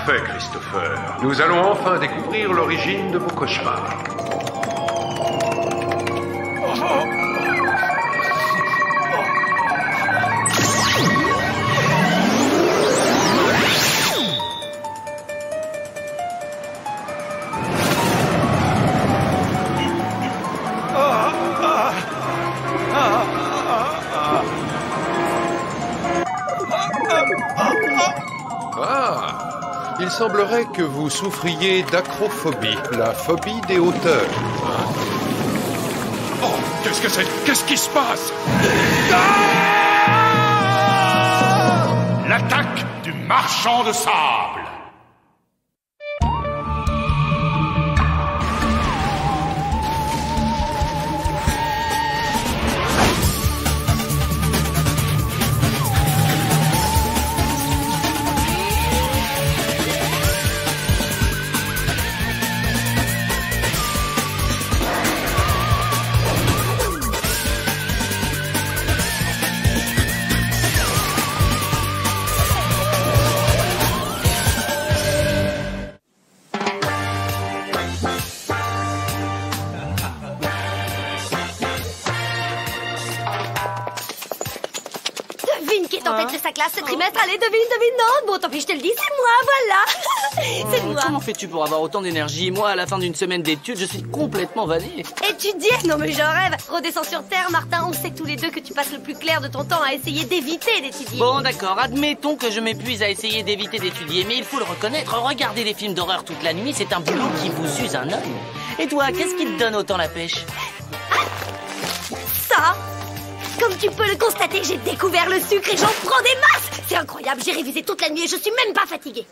Parfait, Christopher. Nous allons enfin découvrir l'origine de vos cauchemars. Il semblerait que vous souffriez d'acrophobie, la phobie des hauteurs. Oh, qu'est-ce que c'est? Qu'est-ce qui se passe? L'attaque du marchand de sable. Sa classe ce trimestre, allez, devine, non. Bon, tant pis, je te le dis, c'est moi, voilà. C'est moi. Comment fais-tu pour avoir autant d'énergie? Moi, à la fin d'une semaine d'études, je suis complètement vanné. Étudier? Non, mais j'en rêve. Redescends sur Terre, Martin, on sait tous les deux que tu passes le plus clair de ton temps à essayer d'éviter d'étudier. Bon, d'accord, admettons que je m'épuise à essayer d'éviter d'étudier, mais il faut le reconnaître, regarder des films d'horreur toute la nuit, c'est un boulot qui vous use un homme. Et toi, qu'est-ce qui te donne autant la pêche? Ça? Comme tu peux le constater, j'ai découvert le sucre et j'en prends des masses. C'est incroyable, j'ai révisé toute la nuit et je suis même pas fatiguée.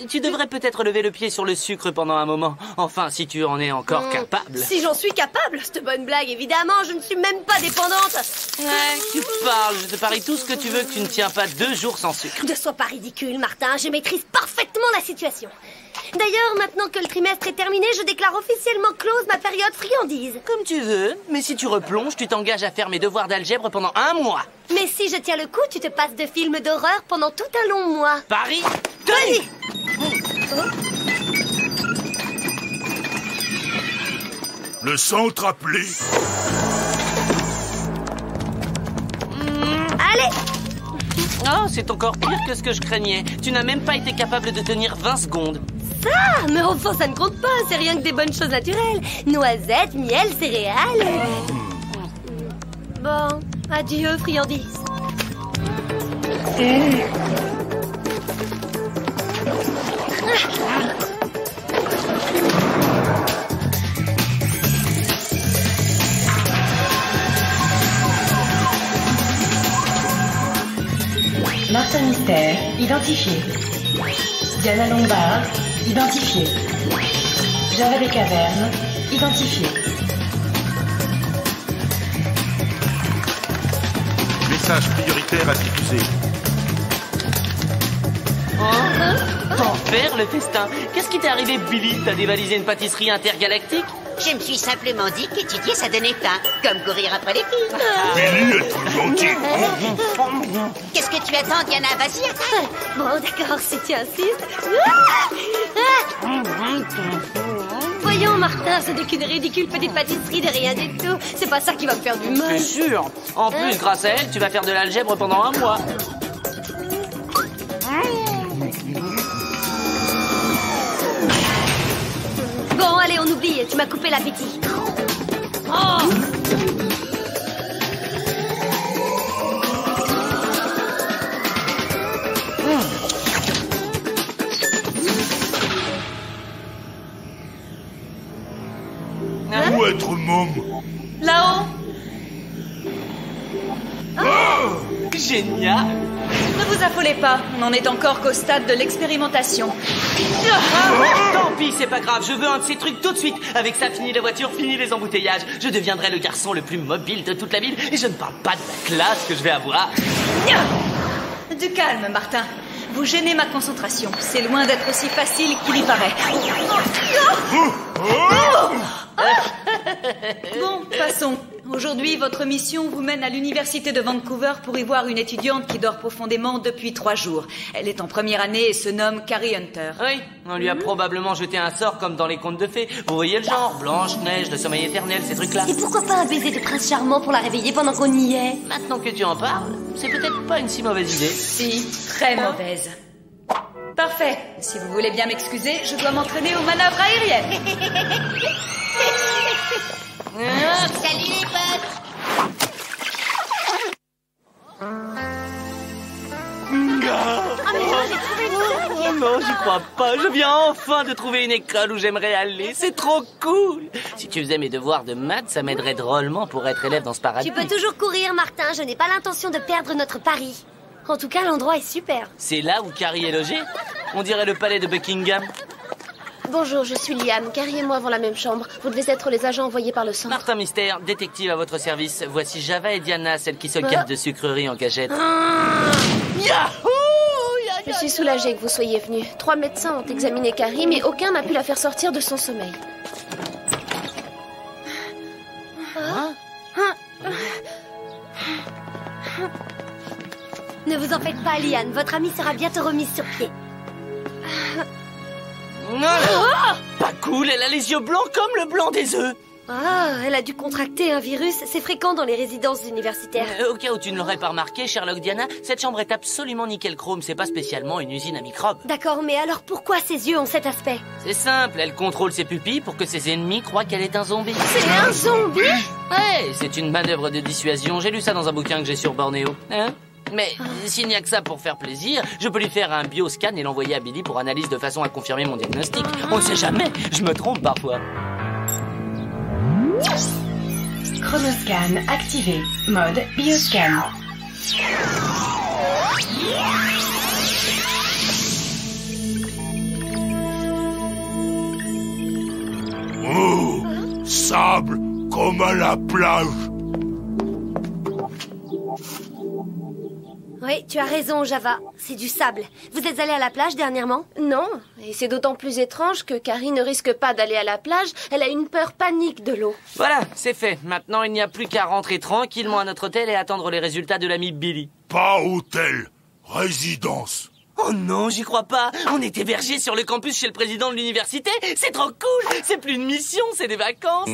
Tu devrais peut-être lever le pied sur le sucre pendant un moment. Enfin, si tu en es encore capable. Si j'en suis capable, cette bonne blague, évidemment, je ne suis même pas dépendante. Ouais, tu parles, je te parie tout ce que tu veux que tu ne tiens pas 2 jours sans sucre. Ne sois pas ridicule, Martin, je maîtrise parfaitement la situation. D'ailleurs, maintenant que le trimestre est terminé, je déclare officiellement close ma période friandise. Comme tu veux, mais si tu replonges, tu t'engages à faire mes devoirs d'algèbre pendant 1 mois. Mais si je tiens le coup, tu te passes de films d'horreur pendant tout un long mois. Paris, tenu. Le centre appelé. Allez! Oh, c'est encore pire que ce que je craignais. Tu n'as même pas été capable de tenir 20 secondes. Ça, mais enfin, ça ne compte pas. C'est rien que des bonnes choses naturelles. Noisettes, miel, céréales. Bon, adieu, friandise. Martin Mystère, identifié. Diana Lombard, identifié. Java des Cavernes, identifié. Message prioritaire à diffuser. Enfer le festin. Qu'est-ce qui t'est arrivé, Billy? T'as dévalisé une pâtisserie intergalactique? Je me suis simplement dit qu'étudier ça donnait faim, comme courir après les filles. Billy est trop gentil. Qu'est-ce que tu attends, Diana? Vas-y, attaque. Bon, d'accord, si tu insistes. Voyons, Martin, ce n'est qu'une ridicule petite pâtisserie de rien du tout. C'est pas ça qui va me faire du mal. C'est sûr. En plus, grâce à elle, tu vas faire de l'algèbre pendant 1 mois. Bon, allez, on oublie. Tu m'as coupé l'appétit. Oh! Où être môme? Là-haut. Génial. Ne vous affolez pas, on n'en est encore qu'au stade de l'expérimentation. Tant pis, c'est pas grave, je veux un de ces trucs tout de suite. Avec ça, fini la voiture, fini les embouteillages. Je deviendrai le garçon le plus mobile de toute la ville. Et je ne parle pas de la classe que je vais avoir. Du calme, Martin. Vous gênez ma concentration. C'est loin d'être aussi facile qu'il y paraît. Bon, passons. Aujourd'hui, votre mission vous mène à l'université de Vancouver pour y voir une étudiante qui dort profondément depuis 3 jours. Elle est en première année et se nomme Carrie Hunter. Oui, on lui a probablement jeté un sort comme dans les contes de fées. Vous voyez le genre, Blanche-Neige, le sommeil éternel, ces trucs-là. Et pourquoi pas un baiser de prince charmant pour la réveiller pendant qu'on y est? Maintenant que tu en parles, c'est peut-être pas une si mauvaise idée. Si, très mauvaise. Parfait. Si vous voulez bien m'excuser, je dois m'entraîner aux manœuvres aériennes. Salut les potes. Oh non, j'y crois pas. Je viens enfin de trouver une école où j'aimerais aller. C'est trop cool. Si tu faisais mes devoirs de maths, ça m'aiderait drôlement pour être élève dans ce paradis. Tu peux toujours courir, Martin. Je n'ai pas l'intention de perdre notre pari. En tout cas, l'endroit est super. C'est là où Carrie est logée? On dirait le palais de Buckingham. Bonjour, je suis Liam. Carrie et moi avons la même chambre. Vous devez être les agents envoyés par le centre. Martin Mystère, détective à votre service. Voici Java et Diana, celles qui se gâtent de sucreries en cachette. Yahoo! Je suis soulagée que vous soyez venus. 3 médecins ont examiné Carrie, mais aucun n'a pu la faire sortir de son sommeil. Ne vous en faites pas, Liane. Votre amie sera bientôt remise sur pied. Pas cool, elle a les yeux blancs comme le blanc des œufs. Ah, elle a dû contracter un virus. C'est fréquent dans les résidences universitaires. Au cas où tu ne l'aurais pas remarqué, Sherlock Diana, cette chambre est absolument nickel chrome. C'est pas spécialement une usine à microbes. D'accord, mais alors pourquoi ses yeux ont cet aspect? C'est simple, elle contrôle ses pupilles pour que ses ennemis croient qu'elle est un zombie. C'est un zombie? Ouais, c'est une manœuvre de dissuasion. J'ai lu ça dans un bouquin que j'ai sur Bornéo. Hein? Mais s'il n'y a que ça pour faire plaisir, je peux lui faire un bioscan et l'envoyer à Billy pour analyse de façon à confirmer mon diagnostic. On ne sait jamais, je me trompe parfois. Chronoscan activé. Mode bioscan. Oh, sable comme à la plage. Oui, tu as raison, Java. C'est du sable. Vous êtes allé à la plage dernièrement? Non, et c'est d'autant plus étrange que Carrie ne risque pas d'aller à la plage. Elle a une peur panique de l'eau. Voilà, c'est fait. Maintenant, il n'y a plus qu'à rentrer tranquillement à notre hôtel et attendre les résultats de l'ami Billy. Pas hôtel, résidence. Oh non, j'y crois pas. On est hébergés sur le campus chez le président de l'université. C'est trop cool. C'est plus une mission, c'est des vacances.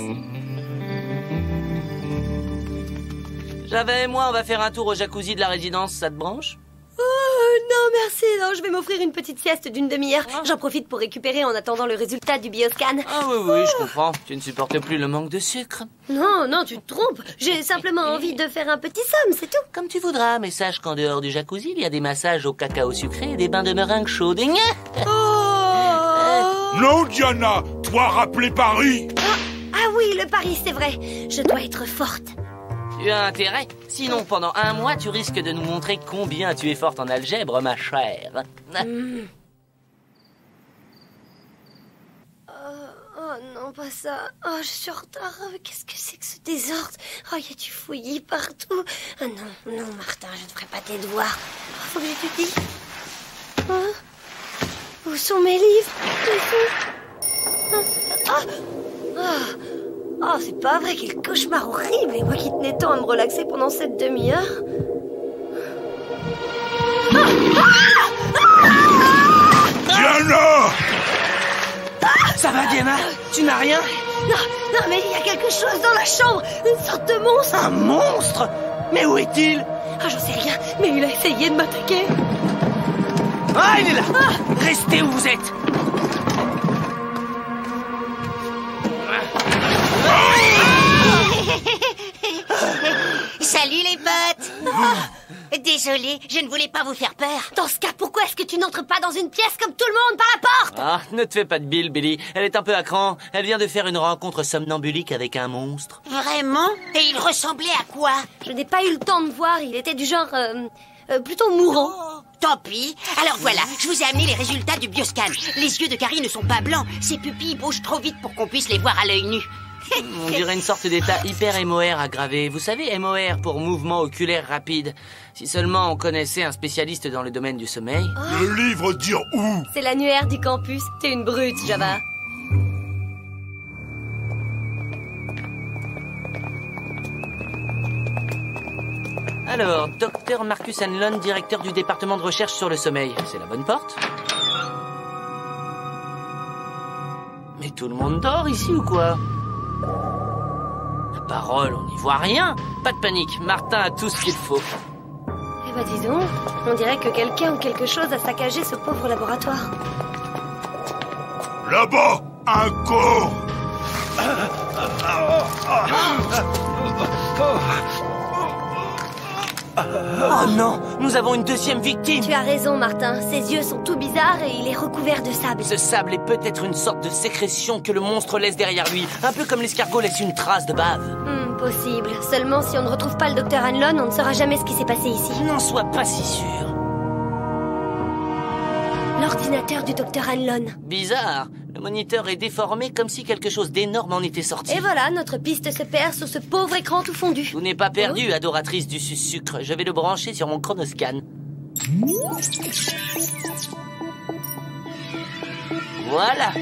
Java et moi, on va faire un tour au jacuzzi de la résidence, ça te branche? Oh, non, merci. Non, je vais m'offrir une petite sieste d'une demi-heure. J'en profite pour récupérer en attendant le résultat du bioscan. Ah oui, je comprends. Tu ne supportes plus le manque de sucre. Non, tu te trompes. J'ai simplement envie de faire un petit somme, c'est tout. Comme tu voudras, mais sache qu'en dehors du jacuzzi, il y a des massages au cacao sucré et des bains de meringue chaude. Non, Diana, toi rappelé Paris. Ah oui, le pari, c'est vrai. Je dois être forte. Tu as intérêt. Sinon, pendant 1 mois, tu risques de nous montrer combien tu es forte en algèbre, ma chère. Oh non, pas ça. Oh, je suis en retard. Qu'est-ce que c'est que ce désordre? Oh, y a du fouillis partout. Ah non, Martin, je ne ferai pas tes devoirs. Faut que j'étudie. Où sont mes livres? Oh, c'est pas vrai, quel cauchemar horrible. Et moi qui tenais tant à me relaxer pendant cette demi-heure. Diana! Ça va, Diana? Tu n'as rien? Non, mais il y a quelque chose dans la chambre. Une sorte de monstre. Un monstre? Mais où est-il? Ah, j'en sais rien, mais il a essayé de m'attaquer. Ah, il est là! Restez où vous êtes! Salut les potes. Désolé, je ne voulais pas vous faire peur. Dans ce cas, pourquoi est-ce que tu n'entres pas dans une pièce comme tout le monde par la porte? Ah, ne te fais pas de bile, Billy. Elle est un peu à cran. Elle vient de faire une rencontre somnambulique avec un monstre. Vraiment? Et il ressemblait à quoi? Je n'ai pas eu le temps de voir, il était du genre... plutôt mourant. Oh, tant pis. Alors voilà, je vous ai amené les résultats du bioscan. Les yeux de Carrie ne sont pas blancs. Ses pupilles bougent trop vite pour qu'on puisse les voir à l'œil nu. On dirait une sorte d'état hyper-MOR aggravé. Vous savez, MOR pour mouvement oculaire rapide. Si seulement on connaissait un spécialiste dans le domaine du sommeil. Le livre dire où? C'est l'annuaire du campus. T'es une brute, Java. Alors, Dr Marcus Hanlon, directeur du département de recherche sur le sommeil. C'est la bonne porte? Mais tout le monde dort ici ou quoi? La parole, on n'y voit rien. Pas de panique, Martin a tout ce qu'il faut. Eh ben dis donc, on dirait que quelqu'un ou quelque chose a saccagé ce pauvre laboratoire. Là-bas, un corps. Oh non, nous avons une deuxième victime. Tu as raison, Martin. Ses yeux sont tout bizarres et il est recouvert de sable. Ce sable est peut-être une sorte de sécrétion que le monstre laisse derrière lui. Un peu comme l'escargot laisse une trace de bave. Possible. Seulement, si on ne retrouve pas le Dr Hanlon, on ne saura jamais ce qui s'est passé ici. N'en sois pas si sûr. L'ordinateur du Dr Hanlon. Bizarre. Le moniteur est déformé comme si quelque chose d'énorme en était sorti. Et voilà, notre piste se perd sur ce pauvre écran tout fondu. Tout n'est pas perdu, adoratrice du sucre. Je vais le brancher sur mon chronoscan. Voilà.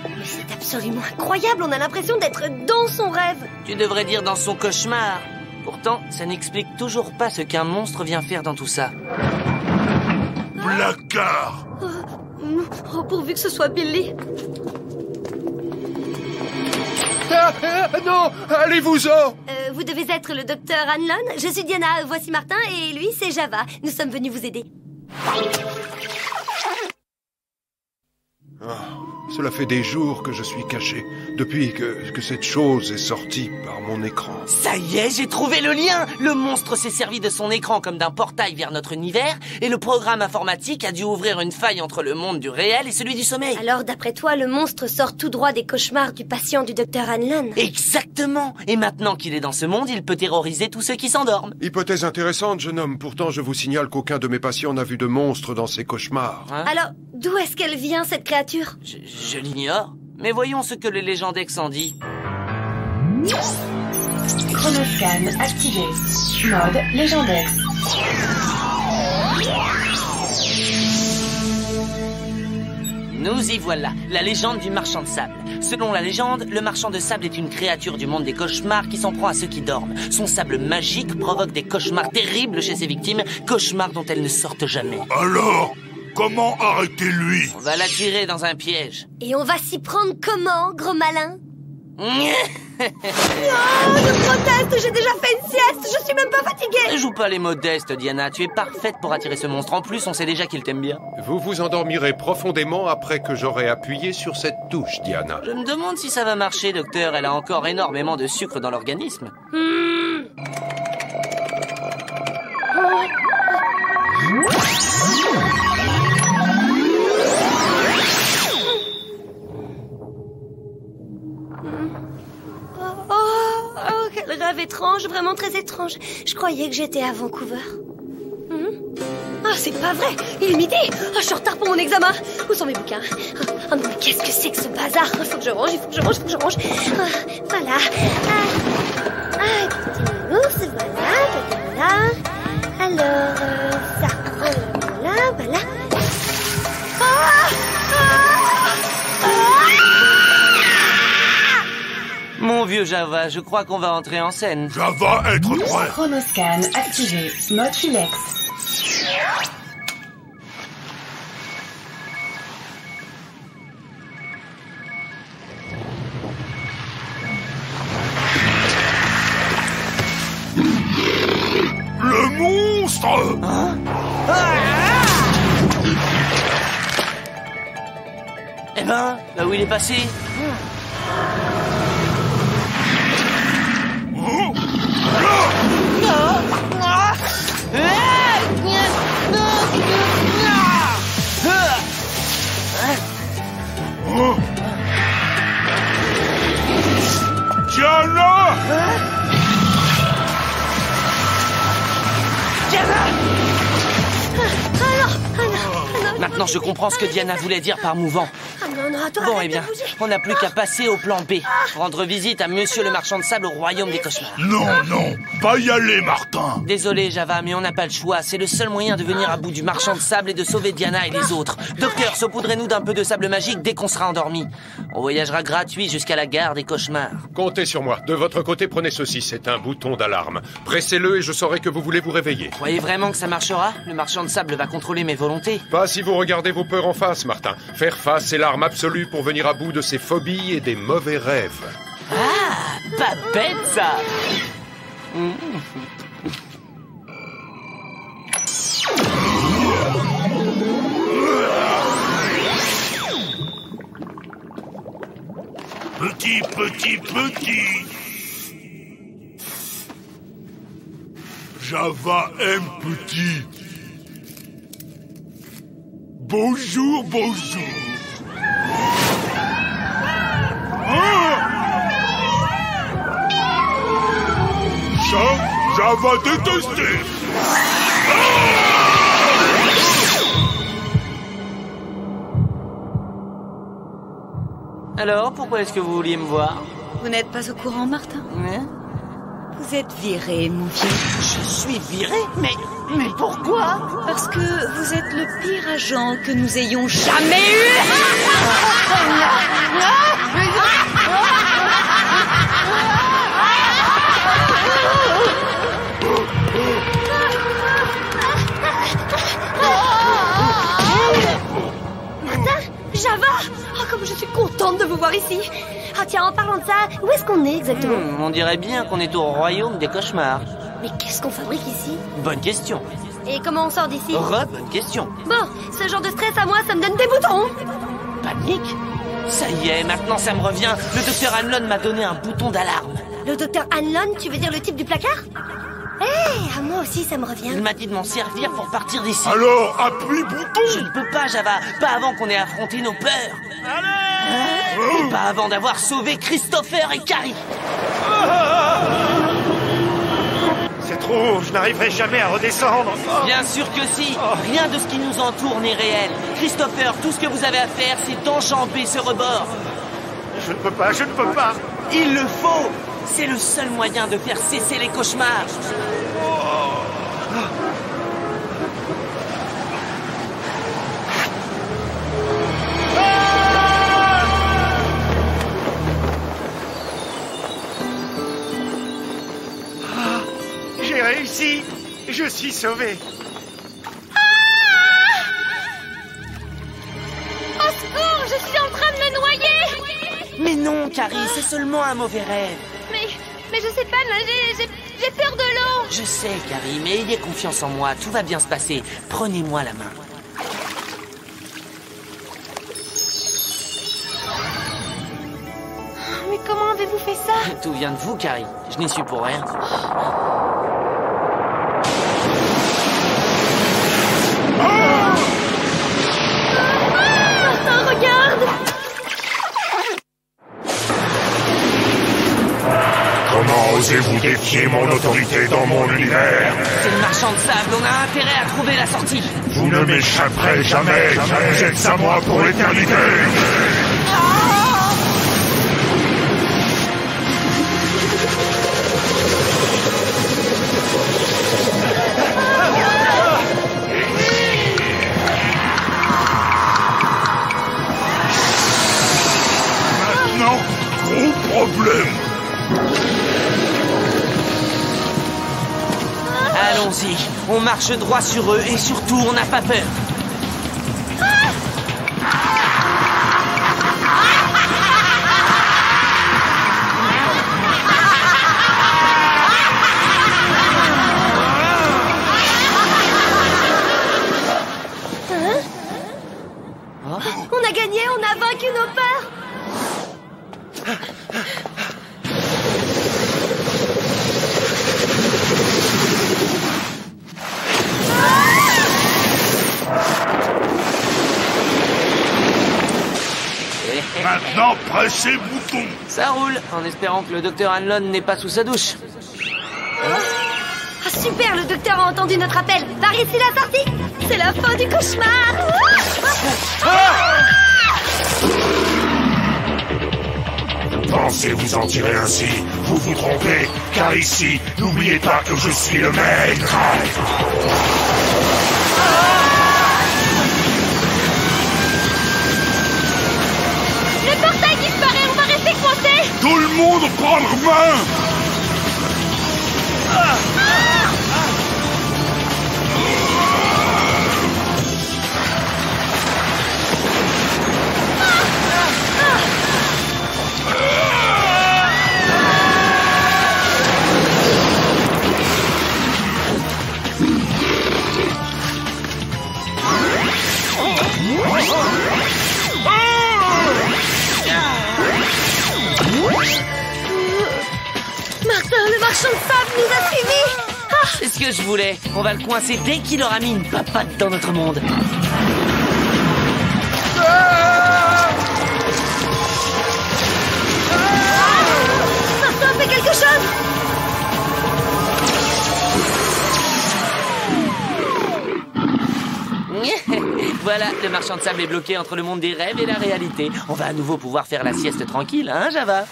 Mais c'est absolument incroyable, on a l'impression d'être dans son rêve. Tu devrais dire dans son cauchemar. Pourtant, ça n'explique toujours pas ce qu'un monstre vient faire dans tout ça. Placard. Oh, pourvu que ce soit Billy. Non, allez-vous-en. Vous devez être le Dr Hanlon. Je suis Diana, voici Martin et lui c'est Java. Nous sommes venus vous aider. Cela fait des jours que je suis caché, depuis que cette chose est sortie par mon écran. Ça y est, j'ai trouvé le lien. Le monstre s'est servi de son écran comme d'un portail vers notre univers, et le programme informatique a dû ouvrir une faille entre le monde du réel et celui du sommeil. Alors, d'après toi, le monstre sort tout droit des cauchemars du patient du Dr Hanlon. Exactement. Et maintenant qu'il est dans ce monde, il peut terroriser tous ceux qui s'endorment. Hypothèse intéressante, jeune homme. Pourtant, je vous signale qu'aucun de mes patients n'a vu de monstre dans ses cauchemars. Hein? Alors, d'où est-ce qu'elle vient, cette créature? Je l'ignore. Mais voyons ce que le Légendex en dit. Chronoscan activé. Mode Légendex. Nous y voilà, la légende du marchand de sable. Selon la légende, le marchand de sable est une créature du monde des cauchemars qui s'en prend à ceux qui dorment. Son sable magique provoque des cauchemars terribles chez ses victimes, cauchemars dont elles ne sortent jamais. Alors, comment arrêter lui? On va l'attirer dans un piège. Et on va s'y prendre comment, gros malin? Ne Je proteste, j'ai déjà fait une sieste, je suis même pas fatiguée. joue pas les modestes, Diana. Tu es parfaite pour attirer ce monstre. En plus, on sait déjà qu'il t'aime bien. Vous vous endormirez profondément après que j'aurai appuyé sur cette touche, Diana. Je me demande si ça va marcher, docteur. Elle a encore énormément de sucre dans l'organisme. Oh, quel rêve étrange, vraiment très étrange. Je croyais que j'étais à Vancouver. Ah, c'est pas vrai, il est midi. Je suis en retard pour mon examen. Où sont mes bouquins? Oh non, mais qu'est-ce que c'est que ce bazar? Il faut que je range, il faut que je range. Voilà. Petit ours, voilà. Alors, ça, voilà. Mon vieux Java, je crois qu'on va entrer en scène. Java, être prêt. Chronoscan activé. Mode Filex. Le monstre. Eh ben, là où il est passé. Diana. Maintenant, je comprends ce que Diana voulait dire par mouvant. non, non, toi, Bon, arrête eh bien, de bouger. on n'a plus qu'à passer au plan B. Rendre visite à Monsieur le Marchand de Sable au Royaume des Cauchemars. Non, non, pas y aller, Martin. Désolé, Java, mais on n'a pas le choix. C'est le seul moyen de venir à bout du Marchand de Sable et de sauver Diana et les autres. Docteur, saupoudrez-nous d'un peu de sable magique dès qu'on sera endormi. On voyagera gratuit jusqu'à la gare des Cauchemars. Comptez sur moi. De votre côté, prenez ceci. C'est un bouton d'alarme. Pressez-le et je saurai que vous voulez vous réveiller. Croyez vraiment que ça marchera? Le Marchand de Sable va contrôler mes volontés. Pas si vous regardez vos peurs en face, Martin. Faire face, c'est l'arme absolue pour venir à bout de ses phobies et des mauvais rêves. Ah, pas bête, ça. Petit. Java aime petit. Bonjour. Ça, Java détester. Alors, pourquoi est-ce que vous vouliez me voir? Vous n'êtes pas au courant, Martin? Hein? Vous êtes viré, mon vieux. Je suis viré? Mais pourquoi? Parce que vous êtes le pire agent que nous ayons jamais eu. Java! Oh, comme je suis contente de vous voir ici. Ah tiens, en parlant de ça, où est-ce qu'on est exactement? On dirait bien qu'on est au Royaume des Cauchemars. Mais qu'est-ce qu'on fabrique ici? Bonne question. Et comment on sort d'ici? Bonne question. Bon, ce genre de stress à moi, ça me donne des boutons. Panique? Ça y est, maintenant ça me revient. Le docteur Hanlon m'a donné un bouton d'alarme. Le docteur Hanlon, tu veux dire le type du placard? À moi aussi, ça me revient. Il m'a dit de m'en servir pour partir d'ici. Alors, appuie bouton. Je ne peux pas, Java. Pas avant qu'on ait affronté nos peurs. Allez! Et pas avant d'avoir sauvé Christopher et Carrie. C'est trop, je n'arriverai jamais à redescendre. Bien sûr que si. Rien de ce qui nous entoure n'est réel. Christopher, tout ce que vous avez à faire, c'est d'enjamber ce rebord. Je ne peux pas. Il le faut. C'est le seul moyen de faire cesser les cauchemars. J'ai réussi. Je suis sauvé. Au secours, je suis en train de me noyer. Mais non, Carrie, c'est seulement un mauvais rêve. Mais je sais pas, j'ai peur de l'eau. Je sais, Carrie, mais ayez confiance en moi. Tout va bien se passer. Prenez-moi la main. Mais comment avez-vous fait ça? Tout vient de vous, Carrie. Je n'y suis pour rien. Martin, regarde! Comment osez-vous défier mon autorité dans mon univers? C'est le Marchand de Sable. On a intérêt à trouver la sortie. Vous ne m'échapperez jamais. Vous êtes à moi pour l'éternité. Maintenant, gros problème. Allons-y. On marche droit sur eux et surtout, on n'a pas peur. On a gagné, on a vaincu nos peurs. Maintenant, pressez bouton. Ça roule, en espérant que le docteur Hanlon n'est pas sous sa douche. Ah super, le docteur a entendu notre appel. Par ici la sortie. C'est la fin du cauchemar. pensez vous en tirer ainsi, vous vous trompez, car ici, n'oubliez pas que je suis le maître. Le portail disparaît, on va rester coincés. Tout le monde prend leur main. Martin, le marchand de sable nous a suivis. C'est ce que je voulais. On va le coincer dès qu'il aura mis une papate dans notre monde. Martin, fais quelque chose. Voilà, le marchand de sable est bloqué entre le monde des rêves et la réalité. On va à nouveau pouvoir faire la sieste tranquille, hein, Java?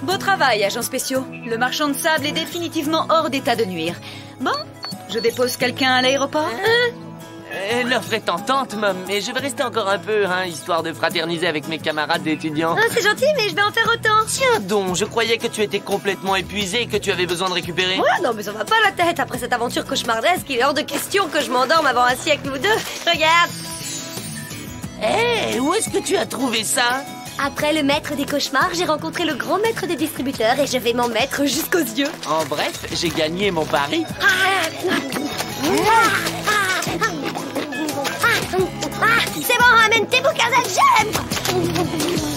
Beau travail, agents spéciaux. Le marchand de sable est définitivement hors d'état de nuire. Bon, je dépose quelqu'un à l'aéroport. L'offre est tentante, Mom, mais je vais rester encore un peu, hein, histoire de fraterniser avec mes camarades d'étudiants. Ah, c'est gentil, mais je vais en faire autant. Tiens donc, je croyais que tu étais complètement épuisé et que tu avais besoin de récupérer. Ouais, non, mais ça va pas la tête. Après cette aventure cauchemardesque, il est hors de question que je m'endorme avant un siècle ou deux. Regarde. Hé, où est-ce que tu as trouvé ça? Après le maître des cauchemars, j'ai rencontré le grand maître des distributeurs et je vais m'en mettre jusqu'aux yeux. En bref, j'ai gagné mon pari. C'est bon, ramène tes bouquins à j'aime.